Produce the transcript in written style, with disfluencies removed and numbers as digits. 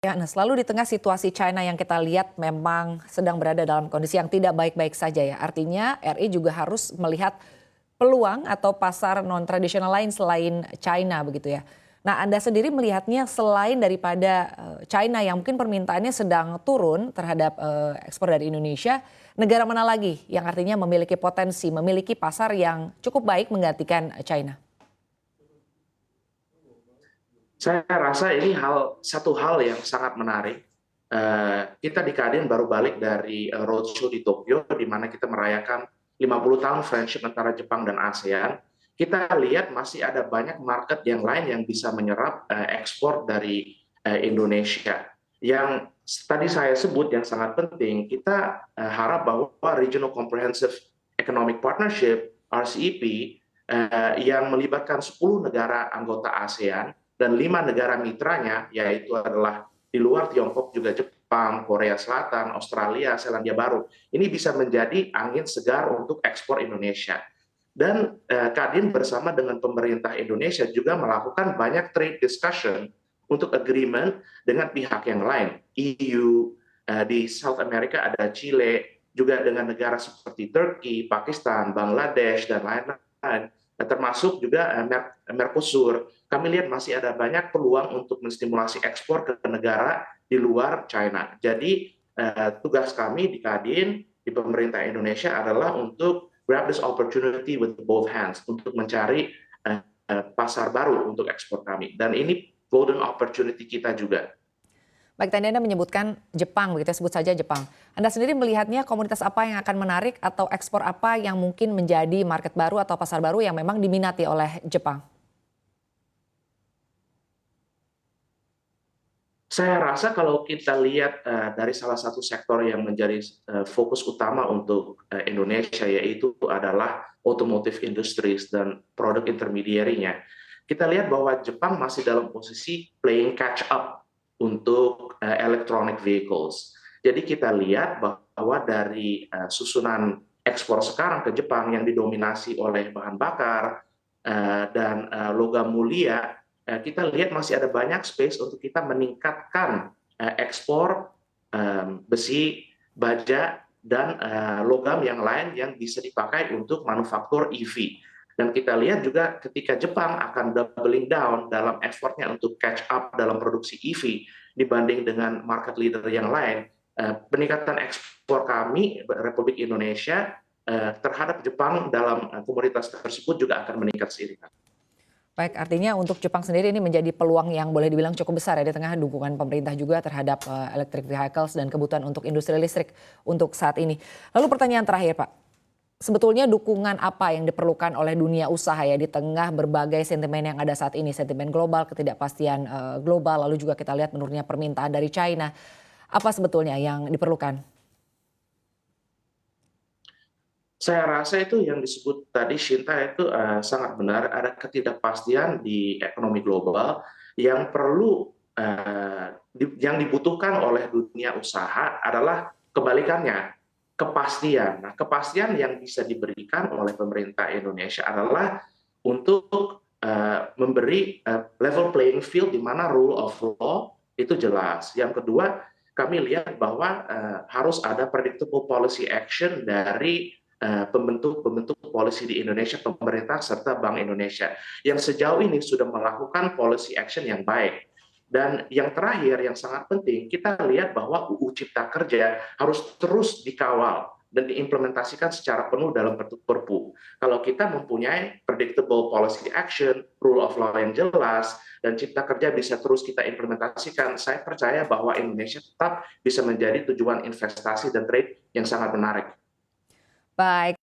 Ya, nah selalu di tengah situasi China yang kita lihat memang sedang berada dalam kondisi yang tidak baik-baik saja ya. Artinya RI juga harus melihat peluang atau pasar non-tradisional lain selain China begitu ya. Nah Anda sendiri melihatnya selain daripada China yang mungkin permintaannya sedang turun terhadap ekspor dari Indonesia, negara mana lagi yang artinya memiliki potensi, memiliki pasar yang cukup baik menggantikan China? Saya rasa ini satu hal yang sangat menarik. Kita di Kadin baru balik dari roadshow di Tokyo, di mana kita merayakan 50 tahun friendship antara Jepang dan ASEAN. Kita lihat masih ada banyak market yang lain yang bisa menyerap ekspor dari Indonesia. Yang tadi saya sebut yang sangat penting, kita harap bahwa Regional Comprehensive Economic Partnership, RCEP, yang melibatkan 10 negara anggota ASEAN, dan 5 negara mitranya, yaitu adalah di luar Tiongkok juga Jepang, Korea Selatan, Australia, Selandia Baru. Ini bisa menjadi angin segar untuk ekspor Indonesia. Dan Kadin bersama dengan pemerintah Indonesia juga melakukan banyak trade discussion untuk agreement dengan pihak yang lain. EU, di South America ada Chile, juga dengan negara seperti Turki, Pakistan, Bangladesh, dan lain-lain. Termasuk juga Mercosur. Kami lihat masih ada banyak peluang untuk menstimulasi ekspor ke negara di luar China. Jadi tugas kami di Kadin, di pemerintah Indonesia adalah untuk grab this opportunity with both hands, untuk mencari pasar baru untuk ekspor kami. Dan ini golden opportunity kita juga. Baik, tadi Anda menyebutkan Jepang, begitu sebut saja Jepang. Anda sendiri melihatnya komoditas apa yang akan menarik atau ekspor apa yang mungkin menjadi market baru atau pasar baru yang memang diminati oleh Jepang? Saya rasa kalau kita lihat dari salah satu sektor yang menjadi fokus utama untuk Indonesia, yaitu adalah automotive industries dan produk intermediary-nya. Kita lihat bahwa Jepang masih dalam posisi playing catch up untuk electronic vehicles. Jadi kita lihat bahwa dari susunan ekspor sekarang ke Jepang yang didominasi oleh bahan bakar dan logam mulia, kita lihat masih ada banyak space untuk kita meningkatkan ekspor besi, baja, dan logam yang lain yang bisa dipakai untuk manufaktur EV. Dan kita lihat juga ketika Jepang akan doubling down dalam effortnya untuk catch up dalam produksi EV dibanding dengan market leader yang lain, peningkatan ekspor kami, Republik Indonesia, terhadap Jepang dalam komoditas tersebut juga akan meningkat seiring. Baik, artinya untuk Jepang sendiri ini menjadi peluang yang boleh dibilang cukup besar ya di tengah dukungan pemerintah juga terhadap electric vehicles dan kebutuhan untuk industri listrik untuk saat ini. Lalu pertanyaan terakhir Pak, sebetulnya dukungan apa yang diperlukan oleh dunia usaha ya di tengah berbagai sentimen yang ada saat ini, sentimen global, ketidakpastian global, lalu juga kita lihat menurunnya permintaan dari China. Apa sebetulnya yang diperlukan? Saya rasa itu yang disebut tadi Shinta itu sangat benar, ada ketidakpastian di ekonomi global yang perlu yang dibutuhkan oleh dunia usaha adalah kebalikannya, kepastian. Nah, kepastian yang bisa diberikan oleh pemerintah Indonesia adalah untuk memberi level playing field di mana rule of law itu jelas. Yang kedua, kami lihat bahwa harus ada predictable policy action dari pembentuk polisi di Indonesia, pemerintah serta Bank Indonesia yang sejauh ini sudah melakukan policy action yang baik. Dan yang terakhir yang sangat penting, kita lihat bahwa UU Cipta Kerja harus terus dikawal dan diimplementasikan secara penuh dalam bentuk Perpu. Kalau kita mempunyai predictable policy action, rule of law yang jelas, dan Cipta Kerja bisa terus kita implementasikan, saya percaya bahwa Indonesia tetap bisa menjadi tujuan investasi dan trade yang sangat menarik. Baik.